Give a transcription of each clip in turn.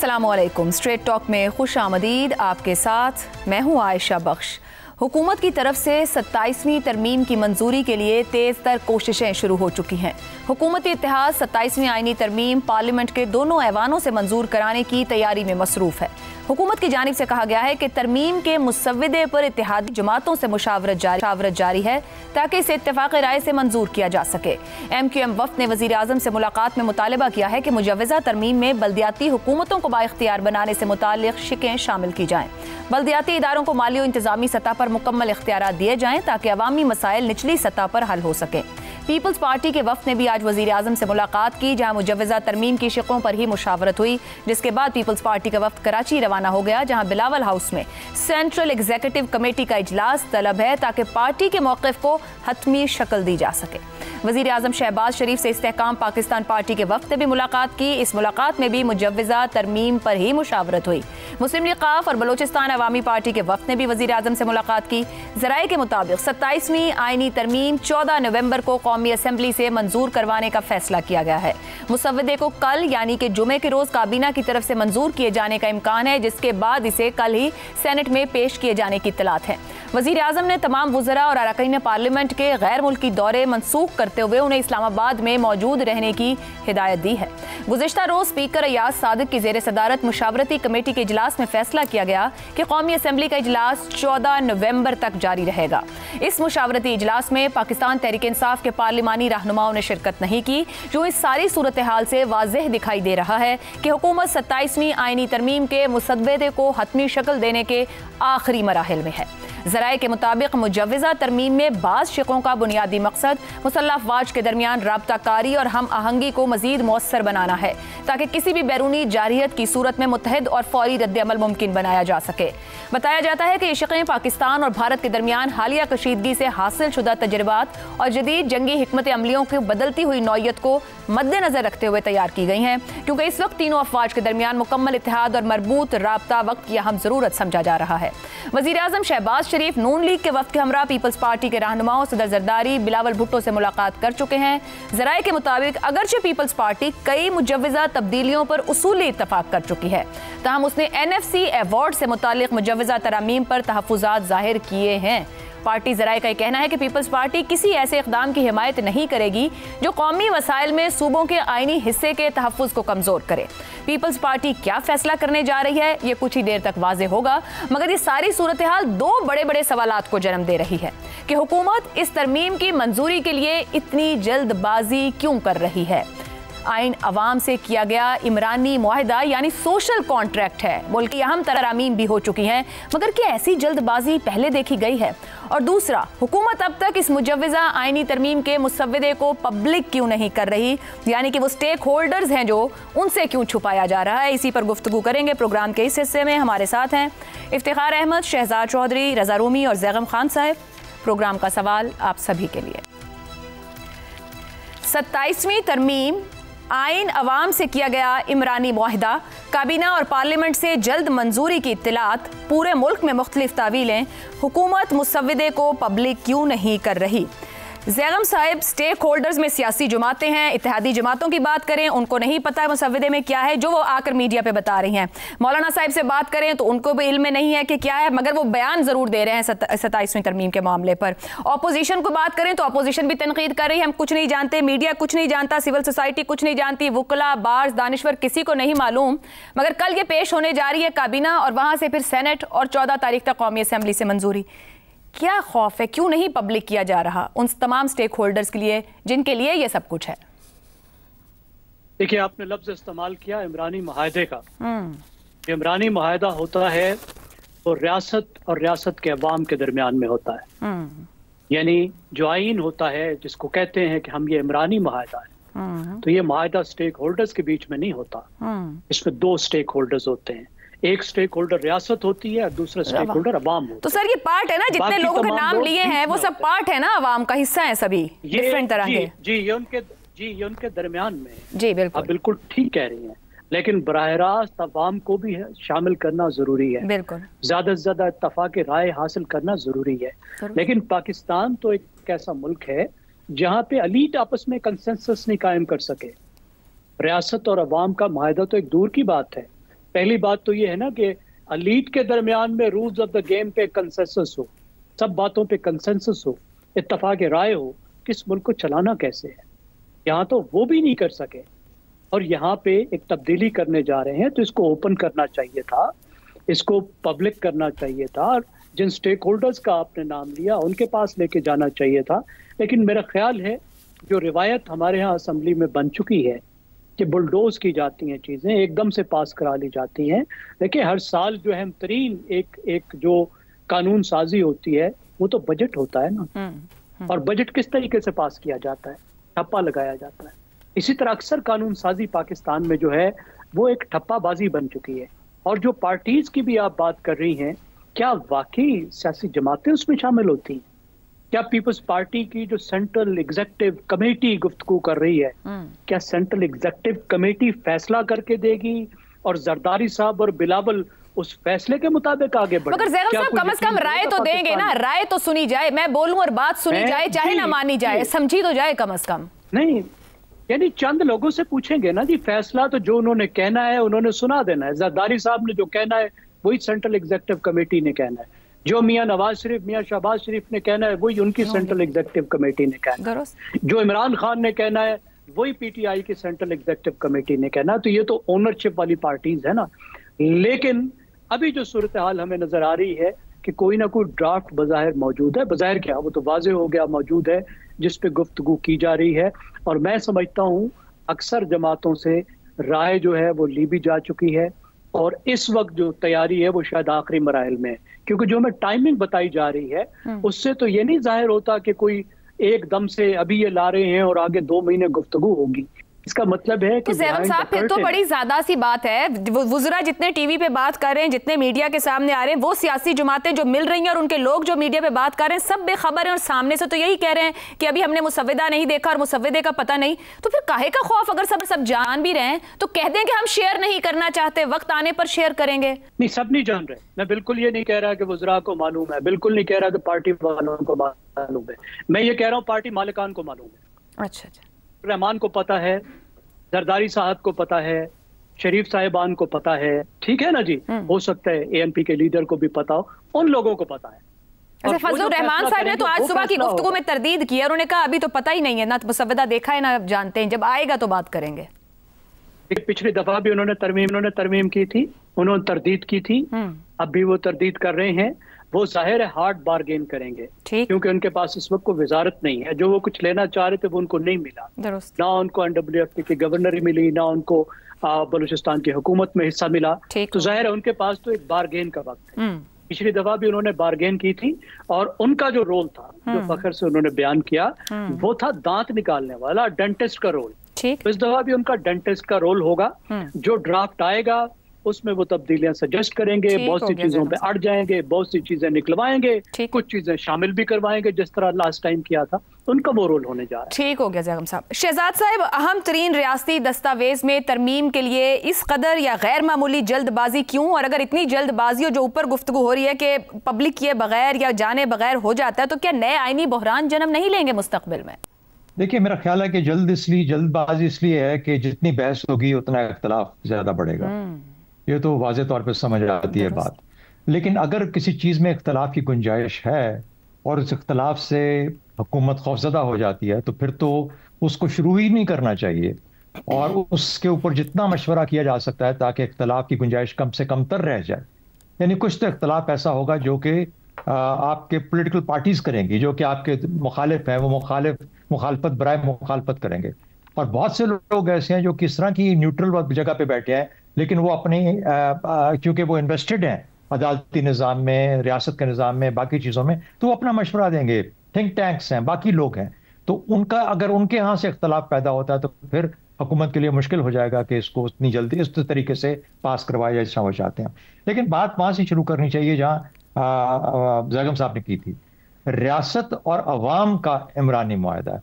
अस्सलामुअलैकुम। Straight talk में खुश आमदीद। आपके साथ मैं हूँ आयशा बख्श। हुकूमत की तरफ से 27वीं तरमीम की मंजूरी के लिए तेज़ तर कोशिशें शुरू हो चुकी हैं। हुकूमती इत्तेहाद 27वीं आईनी तरमीम पार्लियामेंट के दोनों ऐवानों से मंजूर कराने की तैयारी में मसरूफ़ है। हुकूमत की जानिब से कहा गया है कि तरमीम के मुसव्विदे पर इत्तेहादी जमातों से मुशावरत जारी है ताकि इसे इत्तेफाक़ राय से मंजूर किया जा सके। MQM वफ़द ने वज़ीर आज़म से मुलाकात में मुतालबा किया है कि मुजव्वज़ा तरमीम में बल्दियाती हुकूमतों को बाइख्तियार बनाने से मुताल्लिक़ शिकें शामिल की जाएँ। बल्दियाती इदारों को माली और इंतज़ामी सतह पर मुकम्मल इख्तियारात दिए जाएँ ताकि अवामी मसाइल निचली सतह पर हल हो सकें। पीपल्स पार्टी के वफ़द ने भी आज वज़ीर आज़म से मुलाकात की, जहाँ मुजव्वज़ा तरमीम की शिकों पर ही मुशावरत हुई, जिसके बाद पीपल्स पार्टी का वफ़द कराची रवाना हो गया, जहाँ बिलावल हाउस में सेंट्रल एग्जीक्यूटिव कमेटी का इजलास तलब है ताकि पार्टी के मौक़िफ़ को हतमी शक्ल दी जा सके। वज़ीर आज़म शहबाज शरीफ से इस्तेहकाम पाकिस्तान पार्टी के वफ़द ने भी मुलाकात की। इस मुलाकात में भी मुजव्वज़ा तरमीम पर ही मुशावरत हुई। मुस्लिम लीग क़ाफ और बलोचिस्तान अवामी पार्टी के वफ़द ने भी वज़ीर आज़म से मुलाकात की। ज़राए के मुताबिक 27वीं आईनी तरमीम 14 नवंबर को कौमी असम्बली से मंजूर करवाने का फैसला किया गया है। मुसव्वदे को कल यानी कि जुमे के रोज़ काबीना की तरफ से मंजूर किए जाने का इम्कान है, जिसके बाद इसे कल ही सेनेट में पेश किए जाने की इत्तलात है। वज़ीर आज़म ने तमाम वुज़रा और अरकान पार्लियामेंट के गैर मुल्की दौरे मनसूख करते हुए उन्हें इस्लामाबाद में मौजूद रहने की हिदायत दी है। गुज़िश्ता रोज़ स्पीकर अयाज सादिक की ज़ेर सदारत मुशावरती कमेटी के इजलास में फैसला किया गया कि कौमी असम्बली का इजलास 14 नवंबर तक जारी रहेगा। इस मुशावरती इजलास में पाकिस्तान तहरीक इंसाफ के पार्लिमानी रहनुमाओं ने शिरकत नहीं की, जो इस सारी सूरत हाल से वाज़ेह दिखाई दे रहा है कि हुकूमत 27वीं आईनी तरमीम के मुसव्वदे को हतमी शक्ल देने के आखिरी मराहिल में है। ज़राए के मुताबिक मुजव्वज़ा तरमीम में बाज़ शिकों का बुनियादी मकसद मुसल्लह अफ़वाज के दरमियान राब्ता कारी और हम आहंगी को मज़ीद मौसर बनाना है ताकि किसी भी बैरूनी जारियत की सूरत में मुत्तहद और फौरी रद्द-ए-अमल मुमकिन बनाया जा सके। बताया जाता है कि ये शिकें पाकिस्तान और भारत के दरमियान हालिया कशीदगी से हासिल शुदा तजर्बात और जदीद जंगी हिकमत अमलियों की बदलती हुई नौयत को मद्देनज़र रखते हुए तैयार की गई हैं, क्योंकि इस वक्त तीनों अफ़वाज के दरमियान मुकम्मल इत्तेहाद और मरबूत राब्ता वक्त की अहम ज़रूरत समझा जा रहा है। वज़ीर आज़म शहबाज शरीफ नून लीग के वफ़द के हमरा पीपल्स पार्टी के रहनुमाओं सदर जरदारी बिलावल भुट्टो से मुलाकात कर चुके हैं। ज़राए के मुताबिक अगरचे पीपल्स पार्टी कई मुजव्वज़ा तब्दीलियों पर उसूली इत्तफाक कर चुकी है, ताहम उसने NFC अवार्ड से मुताल्लिक़ मुजव्वज़ा तरामीम पर तहफ़्फ़ुज़ात ज़ाहिर किए हैं। पार्टी ज़राए का कहना है कि पीपल्स पार्टी किसी ऐसे इक़दाम की हिमायत नहीं करेगी जो कौमी वसाइल में सूबों के आइनी हिस्से के तहफ़्फ़ुज़ को कमज़ोर करे। पीपल्स पार्टी क्या फैसला करने जा रही है, ये कुछ ही देर तक वाज़ेह होगा, मगर ये सारी सूरत हाल दो बड़े बड़े सवालात को जन्म दे रही है कि हुकूमत इस तरमीम की मंजूरी के लिए इतनी जल्दबाजी क्यों कर रही है। आइन अवाम से किया गया इमरानी मुआहिदा यानी सोशल कॉन्ट्रैक्ट है। मुल्क की अहम तरमीम भी हो चुकी हैं, मगर क्या ऐसी जल्दबाजी पहले देखी गई है? और दूसरा, हुकूमत अब तक इस मुजव्वज़ा आइनी तरमीम के मुसव्वदे को पब्लिक क्यों नहीं कर रही, यानी कि वो स्टेक होल्डर्स हैं जो, उनसे क्यों छुपाया जा रहा है? इसी पर गुफ्तगू करेंगे। प्रोग्राम के इस हिस्से में हमारे साथ हैं इफ्तिखार अहमद, शहजाद चौधरी, रज़ा रूमी और ज़ैगम खान साहब। प्रोग्राम का सवाल आप सभी के लिए। 27वीं तरमीम आइन अवाम से किया गया इमरानी मुआहिदा, काबीना और पार्लियामेंट से जल्द मंजूरी की इत्तलात, पूरे मुल्क में मुख्तलिफ तावीलें, हुकूमत मुसव्वदे को पब्लिक क्यों नहीं कर रही? ज़ैगम साहिब, स्टेक होल्डर्स में सियासी जमातें हैं, इत्तेहादी जमातों की बात करें, उनको नहीं पता है मुसव्वदे में क्या है, जो वो आकर मीडिया पे बता रही हैं। मौलाना साहिब से बात करें तो उनको भी इल्म नहीं है कि क्या है, मगर वो बयान ज़रूर दे रहे हैं 27वीं तरमीम के मामले पर। अपोजिशन को बात करें तो अपोजिशन भी तनकीद कर रही है, हम कुछ नहीं जानते, मीडिया कुछ नहीं जानता, सिविल सोसाइटी कुछ नहीं जानती, वुकला, बार्स, दानिश्वर किसी को नहीं मालूम। मगर कल ये पेश होने जा रही है काबीना और वहाँ से फिर सेनेट और 14 तारीख तक कौमी असम्बली से मंजूरी। क्या खौफ है, क्यों नहीं पब्लिक किया जा रहा उन तमाम स्टेक होल्डर्स के लिए जिनके लिए ये सब कुछ है? देखिए, आपने लफ्ज इस्तेमाल किया इमरानी मुआहदे का। इमरानी मुआहदा होता है तो रियासत और रियासत के अवाम के दरमियान में होता है, यानी जो आइन होता है जिसको कहते हैं कि हम ये इमरानी मुआहदा है, तो ये मुआहदा स्टेक होल्डर्स के बीच में नहीं होता। इसमें दो स्टेक होल्डर्स होते हैं, एक स्टेक होल्डर रियासत होती है और दूसरा स्टेक होल्डर अवाम होता है। तो सर ये पार्ट है ना, जितने लोगों के नाम लिए हैं वो सब पार्ट है ना, अवाम का हिस्सा है सभी, डिफरेंट तरह के। ये उनके दरमियान में। जी बिल्कुल, आप बिल्कुल ठीक कह रही हैं, लेकिन बराह रास्त अवाम को भी शामिल करना जरूरी है। बिल्कुल, ज्यादा से ज्यादा इत्तफाक राय हासिल करना जरूरी है। लेकिन पाकिस्तान तो एक ऐसा मुल्क है जहाँ पे अलीट आपस में कंसेंसस नहीं कायम कर सके। रियासत और अवाम का मुआहदा तो एक दूर की बात है, पहली बात तो ये है ना कि लीड के दरमियान में रूल्स ऑफ द गेम पे कंसेंसस हो, सब बातों पे कंसेंसस हो, इत्तेफाक राय हो, किस मुल्क को चलाना कैसे है। यहाँ तो वो भी नहीं कर सके और यहाँ पे एक तब्दीली करने जा रहे हैं, तो इसको ओपन करना चाहिए था, इसको पब्लिक करना चाहिए था, और जिन स्टेक होल्डर्स का आपने नाम लिया उनके पास लेके जाना चाहिए था। लेकिन मेरा ख्याल है जो रिवायत हमारे यहाँ असेंबली में बन चुकी है कि बुलडोज की जाती हैं चीज़ें, एकदम से पास करा ली जाती हैं। देखिए हर साल जो अहम तरीन एक जो कानून साजी होती है वो तो बजट होता है ना, और बजट किस तरीके से पास किया जाता है, ठप्पा लगाया जाता है। इसी तरह अक्सर कानून साजी पाकिस्तान में जो है वो एक ठप्पाबाजी बन चुकी है। और जो पार्टीज की भी आप बात कर रही हैं, क्या वाकई सियासी जमातें उसमें शामिल होती हैं? क्या पीपल्स पार्टी की जो सेंट्रल एग्जीक्यूटिव कमेटी गुफ्तगू कर रही है, क्या सेंट्रल एग्जीक्यूटिव कमेटी फैसला करके देगी और जरदारी साहब और बिलावल उस फैसले के मुताबिक आगे बढ़े? मगर ज़ैनब साहब कम से कम राय तो देंगे ना, राय तो सुनी जाए, मैं बोलूं और बात सुनी जाए, चाहे ना मानी जाए, समझी तो जाए कम से कम। नहीं, यानी चंद लोगों से पूछेंगे ना जी, फैसला तो जो उन्होंने कहना है उन्होंने सुना देना है। जरदारी साहब ने जो कहना है वही सेंट्रल एग्जीक्यूटिव कमेटी ने कहना है, जो मियां नवाज शरीफ, मियां शहबाज शरीफ ने कहना है वही उनकी सेंट्रल एग्जीक्यूटिव कमेटी ने कहना है, जो इमरान खान ने कहना है वही पीटीआई की सेंट्रल एग्जीक्यूटिव कमेटी ने कहना है। तो ये तो ओनरशिप वाली पार्टीज है ना। लेकिन अभी जो सूरत हाल हमें नजर आ रही है कि कोई ना कोई ड्राफ्ट बज़ाहिर मौजूद है, बज़ाहिर क्या वो तो वाजे हो गया मौजूद है, जिस पे गुफ्तगू की जा रही है। और मैं समझता हूँ अक्सर जमातों से राय जो है वो ली भी जा चुकी है, और इस वक्त जो तैयारी है वो शायद आखिरी मराइल में है। क्योंकि जो हमें टाइमिंग बताई जा रही है उससे तो ये नहीं जाहिर होता कि कोई एकदम से अभी ये ला रहे हैं और आगे 2 महीने गुफ्तगू होगी। इसका मतलब है कि ज़ैनब साहब फिर तो बड़ी ज्यादा सी बात है, वुज़रा जितने टीवी पे बात कर रहे हैं, जितने मीडिया के सामने आ रहे हैं, वो सियासी जमातें जो मिल रही हैं और उनके लोग जो मीडिया पे बात कर रहे हैं, सब बेखबर हैं और सामने से तो यही कह रहे हैं कि अभी हमने मुसव्विदा नहीं देखा और मुसव्विदे का पता नहीं। तो फिर काहे का खौफ? अगर सब जान भी रहे हैं तो कह दें कि हम शेयर नहीं करना चाहते, वक्त आने पर शेयर करेंगे। नहीं, सब नहीं जान रहे। मैं बिल्कुल ये नहीं कह रहा कि वुज़रा को मालूम है, बिल्कुल नहीं कह रहा कि पार्टी वालों को मालूम है। मैं ये कह रहा हूँ पार्टी मालिकान को मालूम है। अच्छा, रहमान को पता है, जरदारी साहब को पता है, शरीफ साहिबान को पता है, ठीक है ना जी। हो सकता है एएनपी के लीडर को भी पता हो, उन लोगों को पता है। अच्छा, फजलुर रहमान साहब ने तो आज सुबह की गुफ्तगू में तरदीद की, उन्होंने कहा अभी तो पता ही नहीं है, ना मुसव्विदा देखा है ना जानते हैं, जब आएगा तो बात करेंगे। पिछली दफा भी उन्होंने तरमीम की थी, उन्होंने तरदीद की थी, अब भी वो तरदीद कर रहे हैं। वो जाहिर है हार्ड बारगेन करेंगे, क्योंकि उनके पास इस वक्त को वजारत नहीं है। जो वो कुछ लेना चाह रहे थे वो उनको नहीं मिला, ना उनको NWFT की गवर्नरी मिली, ना उनको बलूचिस्तान की हुकूमत में हिस्सा मिला। तो जाहिर है उनके पास तो एक बारगेन का वक्त है। पिछली दफा भी उन्होंने बारगेन की थी और उनका जो रोल था, जो फखर से उन्होंने बयान किया, वो था दांत निकालने वाला, डेंटिस्ट का रोल। तो इस दफा भी उनका डेंटिस्ट का रोल होगा। जो ड्राफ्ट आएगा उसमें वो तब्दीलियां सजेस्ट करेंगे, बहुत सी चीजों पे अड़ जाएंगे, बहुत सी चीजें निकलवाएंगे, कुछ चीजें शामिल भी करवाएंगे जिस तरह लास्ट टाइम किया था। उनका वो रोल होने जा रहा है। ठीक हो गया ज़ैनब साहब। शहजाद साहब, अहम तरीन रियासती दस्तावेज में तरमीम के लिए इस कदर या गैर मामूली जल्दबाजी क्यों? और अगर इतनी जल्दबाजी हो जो ऊपर गुफ्तगू हो रही है कि पब्लिक किए बगैर या जाने बगैर हो जाता है, तो क्या नए आईनी बहरान जन्म नहीं लेंगे मुस्तकबिल में? देखिए, मेरा ख्याल है कि जल्दबाजी इसलिए है कि जितनी बहस होगी उतना इख्तलाफ ज्यादा बढ़ेगा। ये तो वाज़े तौर पे समझ आती है बात। लेकिन अगर किसी चीज़ में इख्तलाफ की गुंजाइश है और उस इख्तलाफ से हुकूमत खौफजदा हो जाती है, तो फिर तो उसको शुरू ही नहीं करना चाहिए और उसके ऊपर जितना मशवरा किया जा सकता है ताकि इख्तलाफ की गुंजाइश कम से कम तर रह जाए। यानी कुछ तो इख्तलाफ ऐसा होगा जो कि आपके पॉलिटिकल पार्टीज करेंगी, जो कि आपके मुखालिफ हैं, वो मुखालफत बराए मुखालफत करेंगे। और बहुत से लोग ऐसे हैं जो किस तरह की न्यूट्रल जगह पे बैठे हैं, लेकिन वो अपने क्योंकि वो इन्वेस्टेड हैं अदालती निज़ाम में, रियासत के निज़ाम में, बाकी चीज़ों में, तो वो अपना मशवरा देंगे। थिंक टैंक्स हैं, बाकी लोग हैं, तो उनका अगर उनके यहाँ से इख्तलाफ पैदा होता है तो फिर हुकूमत के लिए मुश्किल हो जाएगा कि इसको उतनी जल्दी इस तरीके से पास करवाया जैसा वो चाहते हैं। लेकिन बात वहाँ से शुरू करनी चाहिए जहाँ ज़ैनब साहब ने की थी, रियासत और अवाम का इमरानी मुआहदा।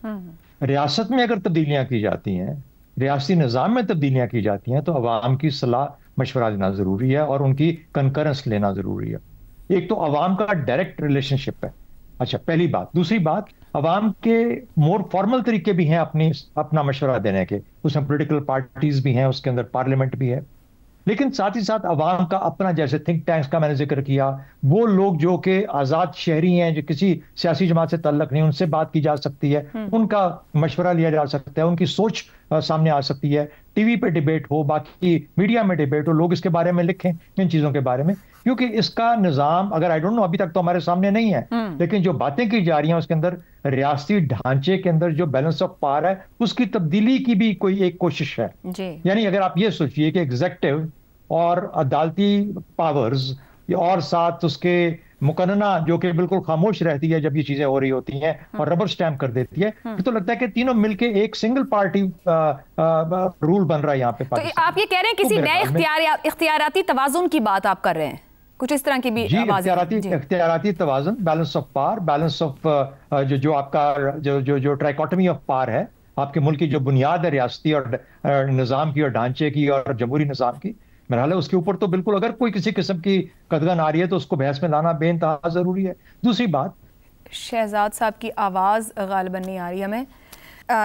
रियासत में अगर तब्दीलियाँ की जाती हैं, रियासती निज़ाम में तब्दीलियाँ की जाती हैं, तो अवाम की सलाह मशवरा लेना ज़रूरी है और उनकी कंकरेंस लेना ज़रूरी है। एक तो अवाम का डायरेक्ट रिलेशनशिप है। अच्छा, पहली बात। दूसरी बात, अवाम के मोर फॉर्मल तरीके भी हैं अपना मशवरा देने के। उसमें पॉलिटिकल पार्टीज भी हैं, उसके अंदर पार्लियामेंट भी है। लेकिन साथ ही साथ अवाम का अपना, जैसे थिंक टैंक्स का मैंने जिक्र किया, वो लोग जो कि आज़ाद शहरी हैं, जो किसी सियासी जमात से तल्लक नहीं, उनसे बात की जा सकती है, उनका मशवरा लिया जा सकता है, उनकी सोच सामने आ सकती है। टीवी पे डिबेट हो, बाकी मीडिया में डिबेट हो, लोग इसके बारे में लिखें, इन चीज़ों के बारे में, क्योंकि इसका निज़ाम अगर आई डोंट नो, अभी तक तो हमारे सामने नहीं है, लेकिन जो बातें की जा रही हैं उसके अंदर रियासती ढांचे के अंदर जो बैलेंस ऑफ पावर है उसकी तब्दीली की भी कोई एक कोशिश है। यानी अगर आप ये सोचिए कि एग्जेक्टिव और अदालती पावर्स और साथ उसके मुकन्ना जो कि बिल्कुल खामोश रहती है जब ये चीजें हो रही होती हैं और रबर स्टैम्प कर देती है, तो लगता है कि तीनों मिलके एक सिंगल पार्टी रूल बन रहा है यहाँ पे। तो आप ये कह रहे हैं किसी नए इख्तियाराती तवाजुन की बात आप कर रहे हैं, कुछ इस तरह की भी इख्तियाराती तवाजुन, balance of power, balance of जो आपका जो ट्राइकोटमी ऑफ पावर है आपके मुल्क की, जो बुनियाद है रियासती और निज़ाम की और ढांचे की और जमहूरी निज़ाम की, मेरा ख्याल है उसके ऊपर तो बिल्कुल अगर कोई किसी किस्म की कदगन आ रही है तो उसको बहस में लाना बेइंतहा जरूरी है। दूसरी बात, शहजाद साहब की आवाज़ गालिबन नहीं आ रही हमें।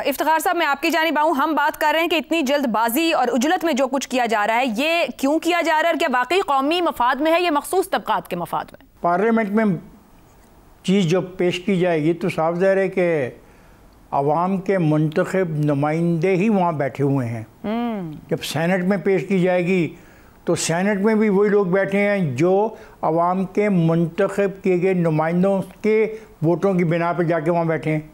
इफ्तिखार साहब, मैं आपकी जानिब आऊँ, हम बात कर रहे हैं कि इतनी जल्दबाजी और उजलत में जो कुछ किया जा रहा है, ये क्यों किया जा रहा है और क्या वाकई कौमी मफाद में है या मखसूस तबकात के मफाद में? पार्लियामेंट में चीज़ जो पेश की जाएगी तो साफ ज़ाहिर है कि आवाम के मुंतखब नुमाइंदे ही वहाँ बैठे हुए हैं। जब सेनेट में पेश की जाएगी तो सेनेट में भी वही लोग बैठे हैं जो आवाम के मुंतखब किए गए नुमाइंदों के वोटों की बिना पर जाके वहाँ बैठे हैं।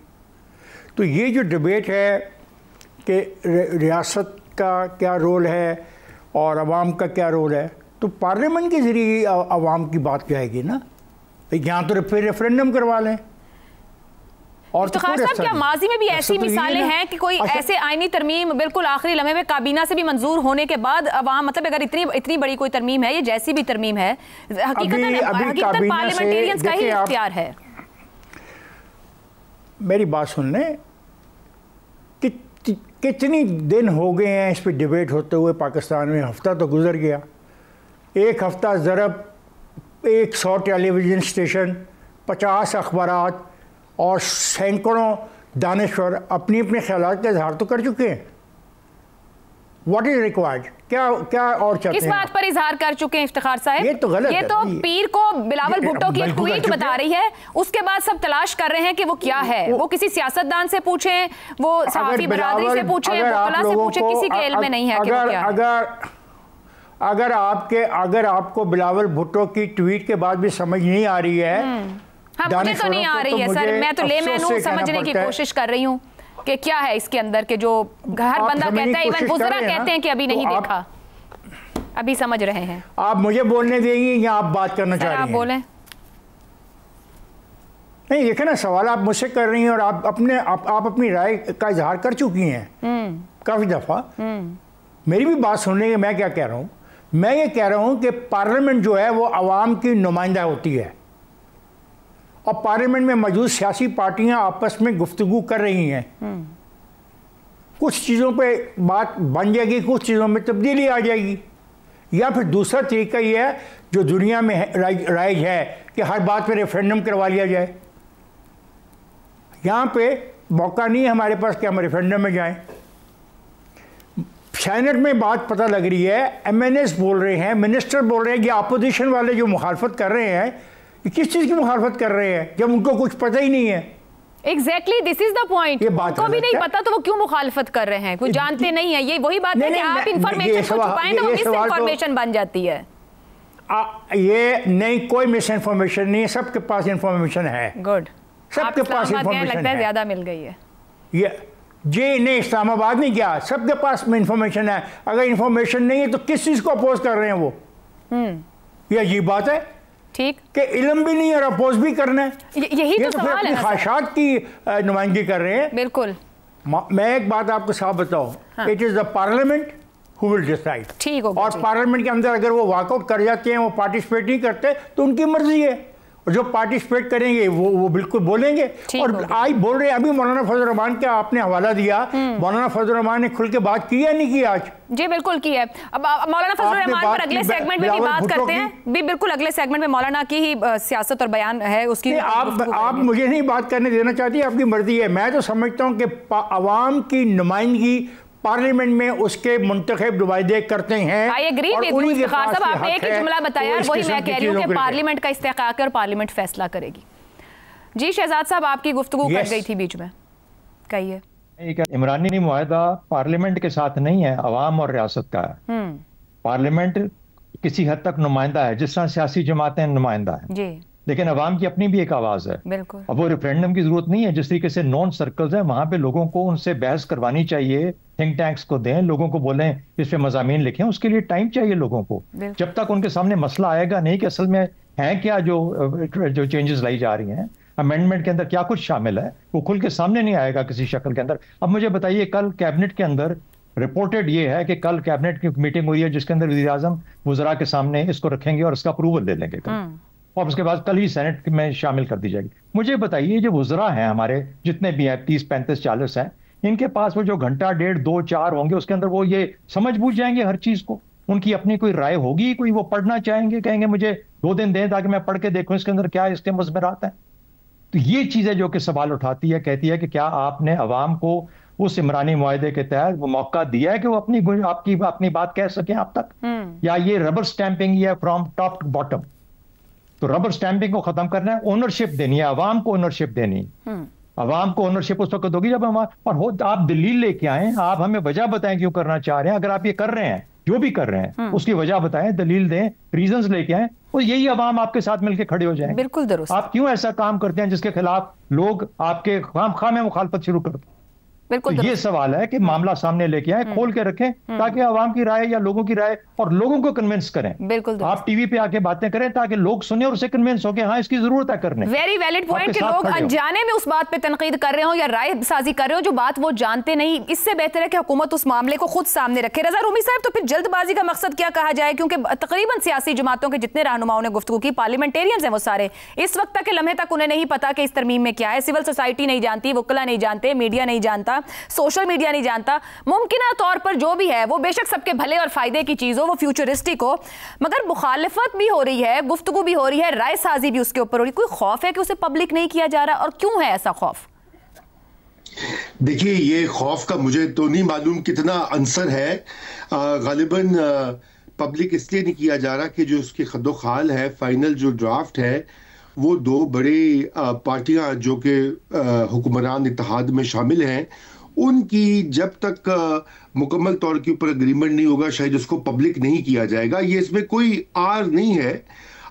तो ये जो डिबेट है कि रियासत का क्या रोल है और आवाम का क्या रोल है, तो पार्लियामेंट के ज़रिए आवाम की बात जाएगी ना। यहाँ तो फिर रेफरेंडम करवा लें। और तो खास साहब, क्या माजी में भी ऐसी मिसालें हैं कि कोई ऐसे आईनी तरमीम बिल्कुल आखिरी लम्हे में काबीना से भी मंजूर होने के बाद अवाम, मतलब अगर इतनी बड़ी कोई तरमीम है, ये जैसी भी तरमीम है, हकीकतन पार्लियामेंटेरियंस का ही इख्तियार है। मेरी बात सुन लें कि कितनी दिन हो गए हैं इस पर डिबेट होते हुए पाकिस्तान में, हफ्ता तो गुजर गया। एक हफ्ता ज़रब 100 टेलीविज़न स्टेशन, 50 अखबारात और सैकड़ों दानिश्वर अपनी अपने ख्यालात का इजहार तो कर चुके हैं। व्हाट इज रिक्वायर्ड, क्या और चाहते हैं? किस बात पर इजहार कर चुके हैं इफ्तिखार साहब? ये तो गलत है। ये तो पीर को बिलावल भुट्टो की एक ट्वीट बता रही है, उसके बाद सब तलाश कर रहे हैं कि वो क्या है। वो किसी सियासतदान से पूछें, वो सहाफी बरादरी से पूछें, वकला से पूछें, किसी के इल्म में नहीं है कि वो क्या है। अगर आपको बिलावल भुट्टो की ट्वीट के बाद भी समझ नहीं आ रही है, हाँ, मुझे तो नहीं आ रही है सर, मैं तो लेमैन हूं, समझने की कोशिश कर रही हूँ कि क्या है इसके अंदर के जो हर बंदा कहता है, इवन बुजुर्ग कहते हैं कि अभी नहीं देखा, अभी समझ रहे हैं। आप मुझे बोलने देंगे या आप बात करना चाह रही हैं? आप बोलें। नहीं, देखे ना, सवाल आप मुझसे कर रही हैं और आप अपनी राय का इजहार कर चुकी हैं काफी दफा। मेरी भी बात सुनने के मैं क्या कह रहा हूँ, मैं ये कह रहा हूँ कि पार्लियामेंट जो है वो आवाम की नुमाइंदा होती है और पार्लियामेंट में मौजूद सियासी पार्टियां आपस में गुफ्तगू कर रही हैं। कुछ चीज़ों पे बात बन जाएगी, कुछ चीज़ों में तब्दीली आ जाएगी। या फिर दूसरा तरीका ये है जो दुनिया में राइज है कि हर बात पे रेफरेंडम करवा लिया जाए। यहाँ पे मौका नहीं है हमारे पास कि हम रेफरेंडम में जाएं। सेनेट में बात पता लग रही है, MNS बोल रहे हैं, मिनिस्टर बोल रहे हैं, ये अपोजिशन वाले जो मुखालफत कर रहे हैं, किस चीज़ की मुखालफत कर रहे हैं जब उनको कुछ पता ही नहीं है। Exactly, this is the point. उनको भी नहीं पता तो वो क्यों मुखालफत कर रहे हैं, कुछ जानते नहीं है। ये वही बात है कि आप इंफॉर्मेशन को छुपाएं तो वो मिस इंफॉर्मेशन बन जाती है। ये नहीं, कोई मिस इंफॉर्मेशन नहीं है, सबके पास इंफॉर्मेशन है। गुड, सबके पास इंफॉर्मेशन है। ज्यादा मिल गई है ये जी नहीं, इस्लामाबाद नहीं क्या, सबके पास में इंफॉर्मेशन है। अगर इंफॉर्मेशन नहीं है तो किस चीज़ को अपोज कर रहे हैं वो? ये अजीब बात है। ठीक, कि इल्म भी नहीं और अपोज भी करना है। यही तो सवाल है ना, ख्वाहिशात की नुमाइंदगी कर रहे हैं। बिल्कुल। मैं एक बात आपको साफ बताऊं, it is the parliament who will decide. ठीक होगा। और पार्लियामेंट के अंदर अगर वो वॉकआउट कर जाते हैं, वो पार्टिसिपेट नहीं करते, तो उनकी मर्जी है। और जो पार्टिसिपेट करेंगे वो बिल्कुल बोलेंगे। और आज बोल रहे हैं, अभी मौलाना फजल रहमान का आपने हवाला दिया, मौलाना फजल रहमान ने खुल के बात की है नहीं की आज? जी बिल्कुल की है। अब मौलाना फजल रहमान पर अगले सेगमेंट में भी बात करते हैं। भी बिल्कुल अगले सेगमेंट में मौलाना की ही सियासत और बयान है उसकी। आप मुझे नहीं बात करने देना चाहती, आपकी मर्जी है। मैं तो समझता हूँ कि आवाम की नुमाइंदगी पार्लियामेंट में उसके मुंतखब नुमाइंदे करते हैं। आई एग्री विद इफ्तिखार साहब, आपने एक ही जुमला बताया, वही मैं कह रही हूँ कि पार्लियामेंट का इस्तेहकाक और पार्लियामेंट फैसला करेगी। जी शहजाद साहब, आपकी गुफ्तगू कट गई थी बीच में, कहिए। इमरानी मुआहदा पार्लियामेंट के साथ नहीं है, अवाम और रियासत का है। पार्लियामेंट किसी हद तक नुमाइंदा है, जिस तरह सियासी जमातें नुमाइंदा है जी, लेकिन अवाम की अपनी भी एक आवाज है। बिल्कुल। अब वो रेफरेंडम की जरूरत नहीं है, जिस तरीके से नॉन सर्कल्स हैं वहां पे लोगों को उनसे बहस करवानी चाहिए, थिंक टैंक्स को दें, लोगों को बोलें इस पे मज़ामीन लिखें, उसके लिए टाइम चाहिए लोगों को। जब तक उनके सामने मसला आएगा नहीं कि असल में है क्या जो चेंजेस लाई जा रही हैं, अमेंडमेंट के अंदर क्या कुछ शामिल है, वो खुल के सामने नहीं आएगा किसी शक्ल के अंदर। अब मुझे बताइए, कल कैबिनेट के अंदर रिपोर्टेड ये है कि कल कैबिनेट की मीटिंग हुई है जिसके अंदर वज़ीर आज़म वज़रा के सामने इसको रखेंगे और इसका अप्रूवल दे लेंगे कल, और उसके बाद कल ही सेनेट में शामिल कर दी जाएगी। मुझे बताइए, जो वज़रा हैं हमारे जितने भी हैं 30, 35, 40 हैं, इनके पास वो जो घंटा, 1.5, 2, 4 होंगे, उसके अंदर वो ये समझ बूझ जाएंगे हर चीज को? उनकी अपनी कोई राय होगी? कोई वो पढ़ना चाहेंगे, कहेंगे मुझे 2 दिन दें ताकि मैं पढ़ के देखूं इसके अंदर क्या इसके मुज़मरात हैं? तो ये चीजें जो कि सवाल उठाती है, कहती है कि क्या आपने अवाम को उस इमरानी मुआहदे के तहत वो मौका दिया है कि वो अपनी बात कह सकें आप तक, या ये रबर स्टैंपिंग है फ्रॉम टॉप टू बॉटम? तो रबर स्टैंपिंग को खत्म करना है, ओनरशिप देनी है, अवाम को ओनरशिप देनी। अवाम को ओनरशिप उस वक्त होगी जब हम, और आप दलील लेके आए, आप हमें वजह बताएं क्यों करना चाह रहे हैं। अगर आप ये कर रहे हैं, जो भी कर रहे हैं, उसकी वजह बताएं, दलील दें, रीजंस लेके आए, और यही अवाम आपके साथ मिलकर खड़े हो जाएंगे। बिल्कुल दुरुस्त। आप क्यों ऐसा काम करते हैं जिसके खिलाफ लोग आपके खाम में मुखालफत शुरू करते हैं? बिल्कुल तो ये सवाल है कि मामला सामने लेके आए, खोल के रखें, ताकि आवाम की राय या लोगों की राय, और लोगों को कन्विंस करें। बिल्कुल आप टीवी पे आके बातें करें ताकि लोग सुने और उसे कन्विंस हो कि हाँ इसकी जरूरत है करने। वेरी वैलिड पॉइंट कि लोग अनजाने में उस बात पे तनकीद कर रहे हो या राय साजी कर रहे हो जो बात वो जानते नहीं। इससे बेहतर है कि हुकूमत उस मामले को खुद सामने रखे। रजा रूमी साहब, तो फिर जल्दबाजी का मकसद क्या कहा जाए? क्योंकि तकरीबन सियासी जमातों के जितने रहनुमाओं ने गुफ्तगू की, पार्लियामेंटेरियंस हैं वो सारे, इस वक्त तक के लम्हे तक उन्हें नहीं पता कि इस तरमीम में क्या है। सिविल सोसाइटी नहीं जानती, वकला नहीं जानते, मीडिया नहीं जानता, सोशल मीडिया नहीं जानता। मुमकिन तौर पर जो भी है वो बेशक सबके भले और फायदे की चीज हो, वो फ्यूचरिस्टिक हो, मगर मुखालिफत भी हो रही है, गुफ्तगू भी हो रही है, राय साजी भी उसके ऊपर हो रही है। कोई खौफ है कि उसे पब्लिक नहीं किया जा रहा, और क्यों है ऐसा खौफ? देखिए, ये खौफ का मुझे तो नहीं मालूम कितना आंसर है। गालिबन पब्लिक इसलिए नहीं किया जा रहा कि जो उसकी खदोखाल है, फाइनल जो ड्राफ्ट है, वो 2 बड़ी पार्टियां जो कि हुक्मरान इत्तेहाद में शामिल हैं, उनकी जब तक मुकम्मल तौर के ऊपर एग्रीमेंट नहीं होगा, शायद उसको पब्लिक नहीं किया जाएगा। ये इसमें कोई आर नहीं है।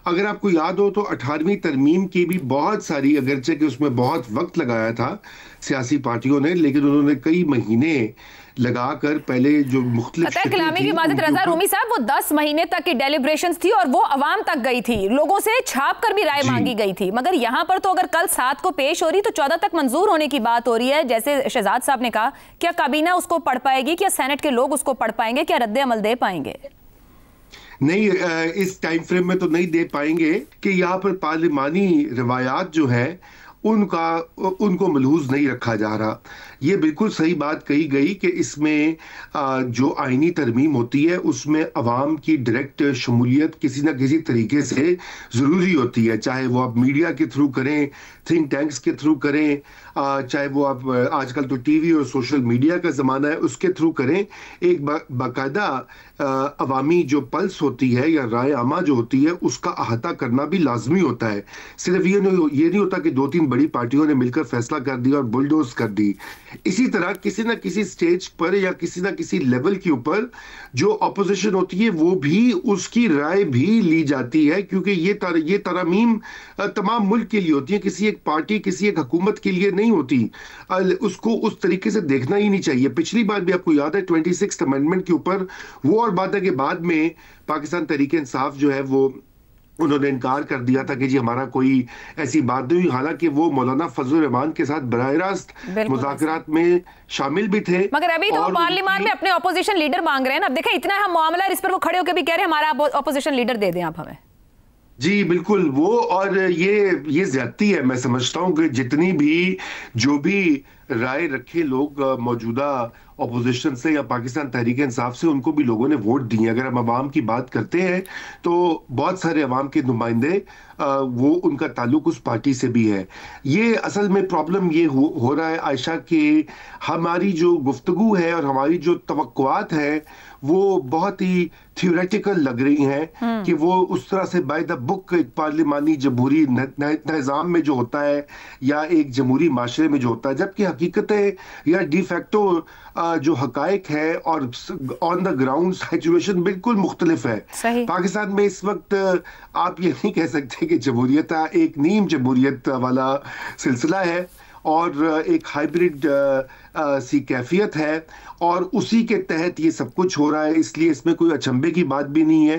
अगर आपको याद हो तो 18वीं तरमीम की भी बहुत सारी, अगरचे कि उसमें बहुत वक्त लगाया था सियासी पार्टियों ने, लेकिन उन्होंने कई महीने लगाकर पहले जो मुख्तलिफ कलामी की बात रजा रूमी साहब, वो 10 महीने तक की डेलिब्रेशंस थी और वो अवाम तक गई थी, लोगों से छाप कर भी राय मांगी गई थी। मगर यहाँ पर तो अगर कल 7 को पेश हो रही तो 14 तक मंजूर होने की बात हो रही है। जैसे शहजाद साहब ने कहा, क्या काबीना उसको पढ़ पाएगी? क्या सेनेट के लोग उसको पढ़ पाएंगे? क्या रद्द अमल दे पाएंगे? नहीं, इस टाइम फ्रेम में तो नहीं दे पाएंगे कि यहाँ पर पार्लिमानी रवायात जो है उनको मलहूज नहीं रखा जा रहा। ये बिल्कुल सही बात कही गई कि इसमें जो आईनी तरमीम होती है उसमें अवाम की डायरेक्ट शमूलियत किसी ना किसी तरीके से ज़रूरी होती है, चाहे वो आप मीडिया के थ्रू करें, थिंक टैंक्स के थ्रू करें, चाहे वो आप आजकल तो टीवी और सोशल मीडिया का ज़माना है उसके थ्रू करें। एक बाकायदा अवामी जो पल्स होती है या राय आमा जो होती है उसका अहाता करना भी लाजमी होता है। सिर्फ ये नहीं होता कि 2-3 बड़ी पार्टियों ने मिलकर फैसला कर दिया और बुलडोज कर दी। इसी तरह किसी ना किसी स्टेज पर या किसी ना किसी लेवल के ऊपर जो अपोजिशन होती है वो भी, उसकी राय भी ली जाती है, क्योंकि ये तरामीम तमाम मुल्क के लिए होती है, किसी एक पार्टी, किसी एक हुकूमत के लिए नहीं होती। उसको उस तरीके से देखना ही नहीं चाहिए। पिछली बार भी आपको याद है 26th अमेंडमेंट के ऊपर वो और बात है कि बाद में पाकिस्तान तहरीक इंसाफ जो है वो उन्होंने इनकार कर दिया था कि जी हमारा कोई ऐसी बात नहीं हुई, हालांकि वो मौलाना फजल रहमान के साथ बराह रास्त मुज़ाकरात में शामिल भी थे। मगर अभी तो पार्लियामेंट में अपने ऑपोजिशन लीडर मांग रहे हैं ना। अब देखें, इतना हम मामला इस पर वो खड़े होकर भी कह रहे हैं हमारा ऑपोजिशन लीडर दे दें आप हमें। जी बिल्कुल, वो और ये ज्यादती है। मैं समझता हूँ कि जितनी भी जो भी राय रखे लोग मौजूदा अपोजिशन से या पाकिस्तान तहरीक इंसाफ से, उनको भी लोगों ने वोट दिए। अगर हम अवाम की बात करते हैं तो बहुत सारे अवाम के नुमाइंदे वो उनका ताल्लुक उस पार्टी से भी है। ये असल में प्रॉब्लम ये हो रहा है आयशा कि हमारी जो गुफ्तगू है और हमारी जो तवक्कुआत है वो बहुत ही थियोरेटिकल लग रही हैं कि वो उस तरह से बाय द बुक एक पार्लिमानी जमहूरी निज़ाम में जो होता है या एक जमहूरी माशरे में जो होता है, जबकि हकीकतें या डिफेक्टो जो हकायक है और ऑन द ग्राउंड सिचुएशन बिल्कुल मुख्तलिफ है। पाकिस्तान में इस वक्त आप ये नहीं कह सकते कि जमहूरियत एक नीम जमहूरियत वाला सिलसिला है और एक हाइब्रिड सी कैफियत है और उसी के तहत ये सब कुछ हो रहा है, इसलिए इसमें कोई अचंभे की बात भी नहीं है।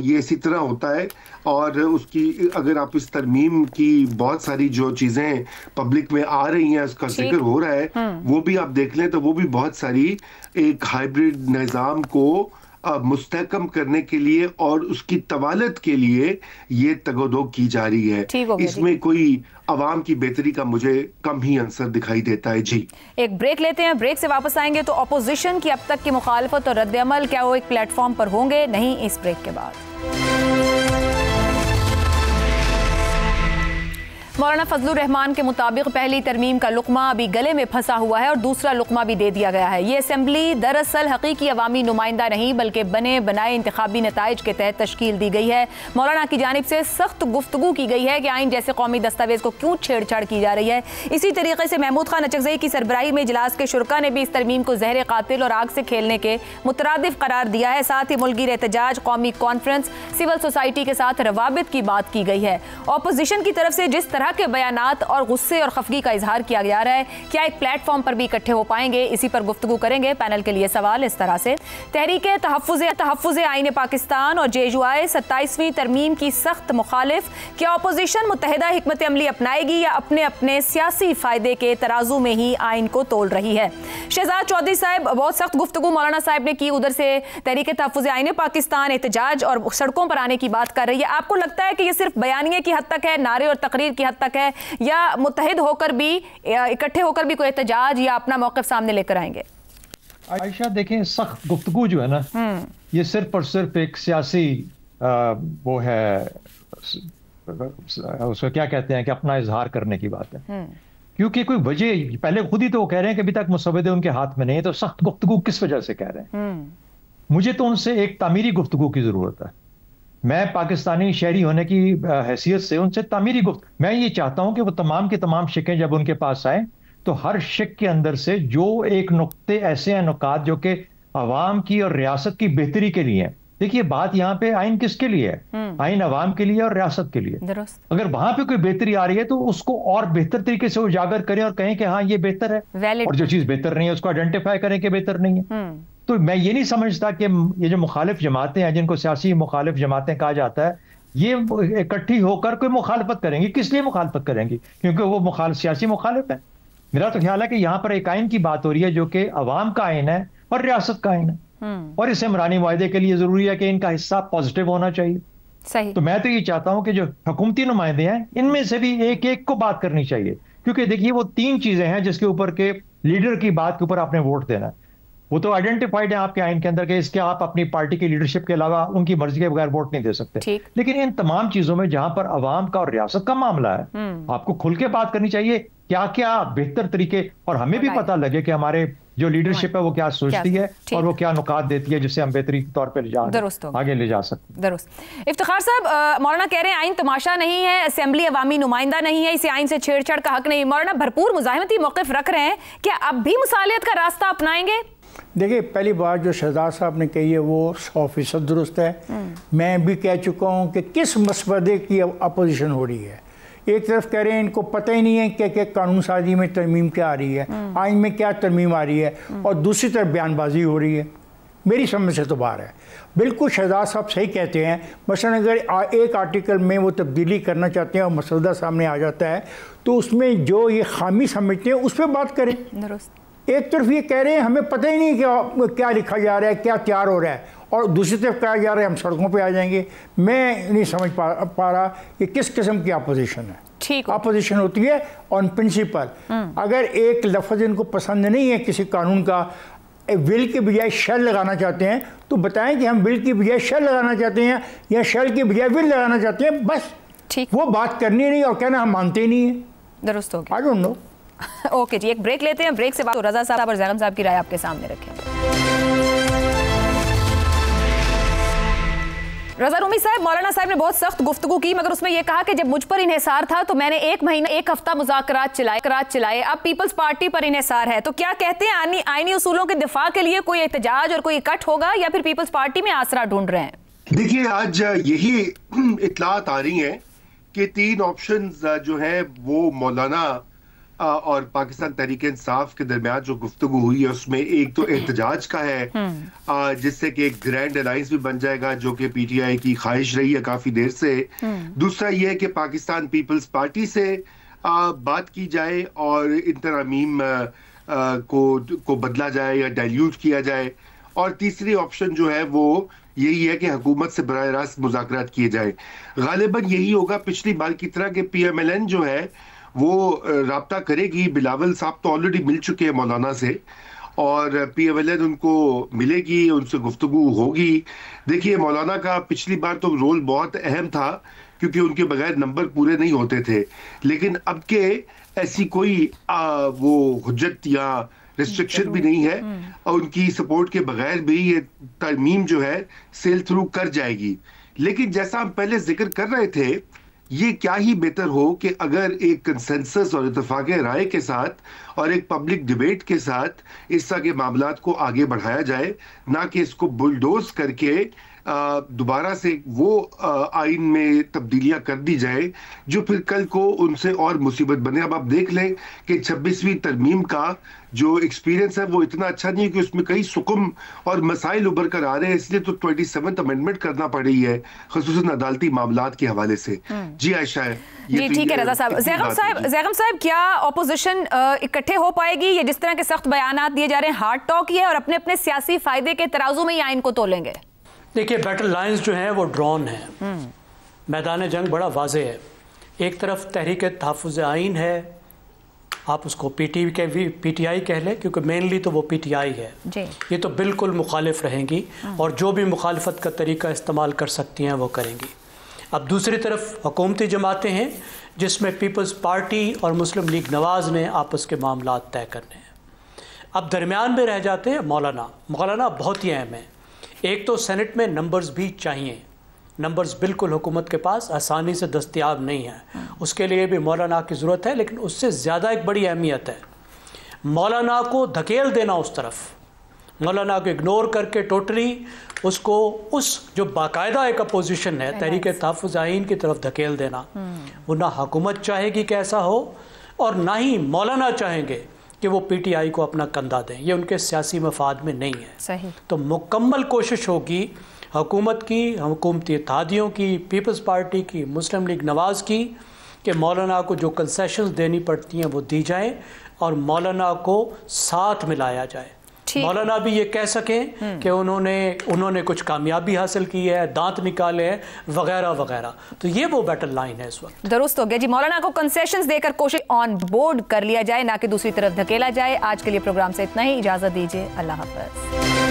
ये इसी तरह होता है और उसकी अगर आप इस तरमीम की बहुत सारी जो चीज़ें पब्लिक में आ रही हैं उसका जिक्र हो रहा है, वो भी आप देख लें तो वो भी बहुत सारी एक हाइब्रिड निज़ाम को मुस्तहकम करने के लिए और उसकी तवालत के लिए ये तगोदो की जा रही है। इसमें कोई अवाम की बेहतरी का मुझे कम ही अंसर दिखाई देता है। जी एक ब्रेक लेते हैं, ब्रेक से वापस आएंगे तो अपोजिशन की अब तक की मुखालफत और रद्द-ए-अमल क्या वो एक प्लेटफॉर्म पर होंगे? नहीं, इस ब्रेक के बाद। मौलाना फजलुर रहमान के मुताबिक पहली तरमीम का लुकमा अभी गले में फंसा हुआ है और दूसरा लुकमा भी दे दिया गया है। ये असेंबली दरअसल हकीकी अवामी नुमाइंदा नहीं बल्कि बने बनाए इंतखाबी नताइज के तहत तश्कील दी गई है। मौलाना की जानिब से सख्त गुफ्तगू की गई है कि आइन जैसे कौमी दस्तावेज को क्यों छेड़छाड़ की जा रही है। इसी तरीके से महमूद खान अचकज़ई की सरबराही में इजलास के शुरका ने भी इस तरमीम को जहर कातिल और आग से खेलने के मुतरादिफ करार दिया है। साथ ही मुल्की एहतजाज, कौमी कॉन्फ्रेंस, सिविल सोसाइटी के साथ रवाबित की बात की गई है। अपोजिशन की तरफ से जिस तरह के बयानात और गुस्से और खफगी का इजहार किया जा रहा है, क्या एक प्लेटफॉर्म पर भी इकट्ठे हो पाएंगे? इसी पर गुफ्तगू करेंगे। पैनल के लिए सवाल इस तरह से, तहरीक तहफ़्फ़ुज़ आईन पाकिस्तान और JUI 27वीं तरमीम की सख्त मुखालिफ, क्या अपोजिशन मुत्तहिदा हिकमत अमली अपनाएगी या अपने अपने सियासी फायदे के तराजू में ही आइन को तोल रही है? शहजाद चौधरी साहब, बहुत सख्त गुफ्तगू मौलाना साहब ने की, उधर से तहरीक तहफ़्फ़ुज़ आईन पाकिस्तान एहतजाज और सड़कों पर आने की बात कर रही है। आपको लगता है कि ये सिर्फ बयानिए की हद तक है, नारे और तकरीर की हद तक है, या मुत्तहिद होकर भी, इकट्ठे होकर भी कोई एहतजाज या अपना मौक़िफ़ सामने लेकर आएंगे? आयशा देखें, सख्त गुफ्तगू जो है ना, ये सिर्फ और सिर्फ एक सियासी वो है, उसको क्या कहते हैं कि अपना इजहार करने की बात है। क्योंकि कोई वजह, पहले खुद ही तो वो कह रहे हैं कि अभी तक मुसव्वदे उनके हाथ में नहीं है, तो सख्त गुफ्तगू किस वजह से कह रहे हैं? मुझे तो उनसे एक तामीरी गुफ्तगू की जरूरत है। मैं पाकिस्तानी शहरी होने की हैसियत से उनसे तामीरी मैं ये चाहता हूं कि वो तमाम के तमाम शिकें जब उनके पास आए तो हर शिक के अंदर से जो एक नुक्ते ऐसे हैं, नुकात जो कि अवाम की और रियासत की बेहतरी के लिए हैं। देखिए, बात यहाँ पे आइन किसके लिए है? आइन अवाम के लिए और रियासत के लिए। अगर वहां पे कोई बेहतरी आ रही है तो उसको और बेहतर तरीके से उजागर करें और कहें कि हाँ ये बेहतर है, और जो चीज बेहतर नहीं है उसको आइडेंटिफाई करें कि बेहतर नहीं है। तो मैं ये नहीं समझता कि ये जो मुखालिफ जमातें हैं, जिनको सियासी मुखालिफ जमातें कहा जाता है, ये इकट्ठी होकर कोई मुखालफत करेंगी। किस लिए मुखालफत करेंगी? क्योंकि वो सियासी मुखालिफ है। मेरा तो ख्याल है कि यहाँ पर एक आइन की बात हो रही है जो कि अवाम का आइन है और रियासत का आइन है, और इस इमरानी मुआहदे के लिए जरूरी है कि इनका हिस्सा पॉजिटिव होना चाहिए। सही। तो मैं तो ये चाहता हूं कि जो हुकूमती नुमाइंदे हैं इनमें से भी एक एक को बात करनी चाहिए, क्योंकि देखिए वो तीन चीजें हैं जिसके ऊपर के लीडर की बात के ऊपर आपने वोट देना है। वो तो आइडेंटिफाइड है आपके आइन के अंदर के इसके आप अपनी पार्टी की लीडरशिप के अलावा उनकी मर्जी के बगैर वोट नहीं दे सकते। लेकिन इन तमाम चीजों में जहां पर अवाम का और रियासत का मामला है, आपको खुल के बात करनी चाहिए क्या क्या बेहतर तरीके, और हमें भी पता लगे कि हमारे जो लीडरशिप है वो क्या सोचती है और वो क्या नुकात देती है जिससे हम बेहतरी के तौर पर आगे ले जा सकते। दुरुस्त। इफ्तिखार साहब, मौलाना कह रहे हैं आइन तमाशा नहीं है, असेंबली अवामी नुमाइंदा नहीं है, इसे आइन से छेड़छाड़ का हक नहीं। मौलाना भरपूर मुजाहिमती मौक़िफ़ रख रहे हैं, क्या अब भी मुसालियत का रास्ता अपनाएंगे? देखिए, पहली बात जो शहजाद साहब ने कही है वो 100% दुरुस्त है। मैं भी कह चुका हूँ कि किस मसवदे की अपोजिशन हो रही है। एक तरफ कह रहे हैं इनको पता ही नहीं है कि कानून साजी में तरमीम क्या आ रही है, आइन में क्या तरमीम आ रही है, और दूसरी तरफ बयानबाजी हो रही है। मेरी समझ से तो बाहर है। बिल्कुल शहजाद साहब सही कहते हैं। मसलन अगर एक आर्टिकल में वो तब्दीली करना चाहते हैं और मसौदा सामने आ जाता है तो उसमें जो ये खामी समझते हैं उस पर बात करें। एक तरफ ये कह रहे हैं हमें पता ही नहीं क्या लिखा जा रहा है, क्या तैयार हो रहा है, और दूसरी तरफ कहा जा रहा है हम सड़कों पे आ जाएंगे। मैं नहीं समझ पा रहा कि किस किस्म की अपोजिशन है। ठीक, अपोजिशन होती है ऑन प्रिंसिपल। अगर एक लफ्ज़ इनको पसंद नहीं है किसी कानून का, विल के बजाय शेल लगाना चाहते हैं, तो बताएं कि हम विल की बजाय शेल लगाना चाहते हैं या शेल की बजाय विल लगाना चाहते हैं, बस ठीक। वो बात करनी नहीं और कहना हम मानते ही नहीं है। दुरुस्त हो गया। I don't know. ओके जी, एक ब्रेक लेते हैं। ब्रेक से बाद रजा साहब और ज़ैगम साहब की राय आपके सामने रखें। रजा रूमी साहब, मौलाना साहब ने बहुत सख्त गुफ्तगू की, मगर उसमें यह कहा कि जब मुझ पर इन्हिसार था तो मैंने 1 महीना 1 हफ्ता मुज़ाकरात चलाए। अब पीपल्स पार्टी पर इन्हिसार है, तो क्या कहते हैं आईनी उसूलों के दिफा के लिए कोई एहतजाज और कोई इकट्ठ होगा या फिर पीपल्स पार्टी में आसरा ढूंढ रहे हैं? देखिए, आज यही इत्तलात आ रही हैं कि 3 ऑप्शंस जो है वो मौलाना और पाकिस्तान तहरीक-ए-इंसाफ के दरमियान जो गुफ्तगू हुई है उसमें एक तो एहतजाज का है, जिससे कि एक ग्रैंड अलायंस भी बन जाएगा, जो कि पीटीआई की ख्वाहिश रही है काफी देर से। दूसरा यह है कि पाकिस्तान पीपल्स पार्टी से बात की जाए और इन तरामीम को बदला जाए या डाइल्यूट किया जाए। और तीसरी ऑप्शन जो है वो यही है कि हुकूमत से बराह रास्त मुज़ाकरात किए जाए। गालिबन यही होगा पिछली बार की तरह कि PMLN जो है वो राब्ता करेगी। बिलावल साहब तो ऑलरेडी मिल चुके हैं मौलाना से और PMLN उनको मिलेगी, उनसे गुफ्तगू होगी। देखिए, मौलाना का पिछली बार तो रोल बहुत अहम था क्योंकि उनके बगैर नंबर पूरे नहीं होते थे, लेकिन अब के ऐसी कोई वो हुज्जत या रिस्ट्रिक्शन भी नहीं है और उनकी सपोर्ट के बगैर भी ये तरमीम जो है सेल थ्रू कर जाएगी। लेकिन जैसा हम पहले जिक्र कर रहे थे, ये क्या ही बेहतर हो कि अगर एक कंसेंसस और इत्तेफाक राय के साथ और एक पब्लिक डिबेट के साथ इस तरह के मामलात को आगे बढ़ाया जाए, ना कि इसको बुलडोज करके दोबारा से वो आइन में तब्दीलियां कर दी जाए जो फिर कल को उनसे और मुसीबत बने। अब आप देख लें कि 26वीं तरमीम का जो एक्सपीरियंस है वो इतना अच्छा नहीं है कि उसमें कई सुकुम और मसाइल उभर कर आ रहे हैं, इसलिए तो 27th अमेंडमेंट करना पड़ रही है, खुसूसन अदालती मामलात के हवाले से। जी आयशा है जी, ठीक है रजा साहब। ज़ैगम साहब, क्या ऑपोजिशन इकट्ठे हो पाएगी? ये जिस तरह के सख्त बयानात दिए जा रहे हैं, हार्ड टॉक ही है और अपने अपने सियासी फायदे के तराजू में ही आइन को तोलेंगे? देखिए, बैटल लाइन्स जो हैं वो ड्रॉन हैं, मैदान जंग बड़ा वाज़े है। एक तरफ तहरीक तहफ़्फ़ुज़ आइन है, आप उसको PTI कह लें क्योंकि मेनली तो वो PTI है जी। ये तो बिल्कुल मुखालिफ रहेंगी और जो भी मुखालफत का तरीका इस्तेमाल कर सकती हैं वो करेंगी। अब दूसरी तरफ हुकूमती जमातें हैं जिसमें पीपल्स पार्टी और मुस्लिम लीग नवाज़ ने आपस के मामलात तय करने हैं। अब दरमियान में रह जाते हैं मौलाना बहुत ही अहम है। एक तो सेनेट में नंबर्स भी चाहिए, नंबर्स बिल्कुल हुकूमत के पास आसानी से दस्तयाब नहीं है, उसके लिए भी मौलाना की ज़रूरत है। लेकिन उससे ज़्यादा एक बड़ी अहमियत है मौलाना को धकेल देना उस तरफ, मौलाना को इग्नोर करके टोटली उसको उस जो बाकायदा एक अपोजिशन है तहरीक तहफ़्फ़ुज़ आइन की तरफ धकेल देना। वो ना हुकूमत चाहेगी कि ऐसा हो और ना ही मौलाना चाहेंगे कि वो PTI को अपना कंधा दें, ये उनके सियासी मफाद में नहीं है। सही। तो मुकम्मल कोशिश होगी हुकूमत की, हुकूमती इत्तेहादियों की, पीपल्स पार्टी की, मुस्लिम लीग नवाज़ की कि मौलाना को जो कंसेशंस देनी पड़ती हैं वो दी जाएं और मौलाना को साथ मिलाया जाए। मौलाना भी ये कह सकें कि उन्होंने कुछ कामयाबी हासिल की है, दांत निकाले हैं वगैरह वगैरह। तो ये वो बैटल लाइन है इस वक्त। दुरुस्त हो गया जी। मौलाना को कंसेशंस देकर कोशिश ऑन बोर्ड कर लिया जाए, ना कि दूसरी तरफ धकेला जाए। आज के लिए प्रोग्राम से इतना ही, इजाजत दीजिए, अल्लाह हाफ़िज़।